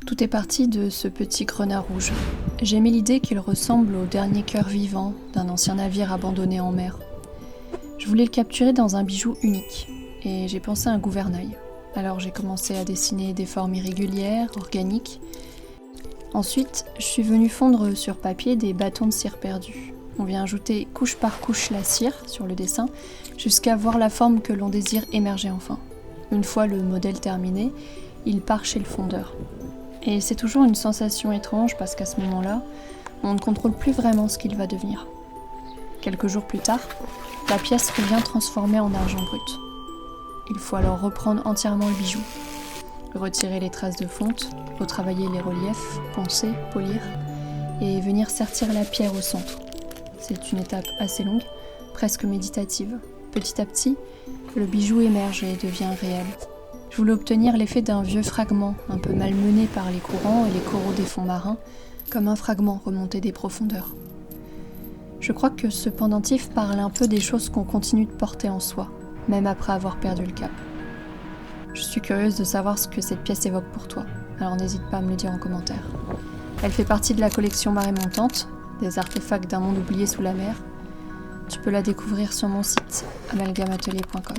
Tout est parti de ce petit grenat rouge. J'aimais l'idée qu'il ressemble au dernier cœur vivant d'un ancien navire abandonné en mer. Je voulais le capturer dans un bijou unique, et j'ai pensé à un gouvernail. Alors j'ai commencé à dessiner des formes irrégulières, organiques. Ensuite, je suis venue fondre sur papier des bâtons de cire perdus. On vient ajouter couche par couche la cire sur le dessin, jusqu'à voir la forme que l'on désire émerger enfin. Une fois le modèle terminé, il part chez le fondeur. Et c'est toujours une sensation étrange parce qu'à ce moment-là, on ne contrôle plus vraiment ce qu'il va devenir. Quelques jours plus tard, la pièce revient transformée en argent brut. Il faut alors reprendre entièrement le bijou, retirer les traces de fonte, retravailler les reliefs, poncer, polir, et venir sertir la pierre au centre. C'est une étape assez longue, presque méditative. Petit à petit, le bijou émerge et devient réel. Je voulais obtenir l'effet d'un vieux fragment, un peu malmené par les courants et les coraux des fonds marins, comme un fragment remonté des profondeurs. Je crois que ce pendentif parle un peu des choses qu'on continue de porter en soi, même après avoir perdu le cap. Je suis curieuse de savoir ce que cette pièce évoque pour toi, alors n'hésite pas à me le dire en commentaire. Elle fait partie de la collection Marée Montante, des artefacts d'un monde oublié sous la mer. Tu peux la découvrir sur mon site amalgameatelier.com.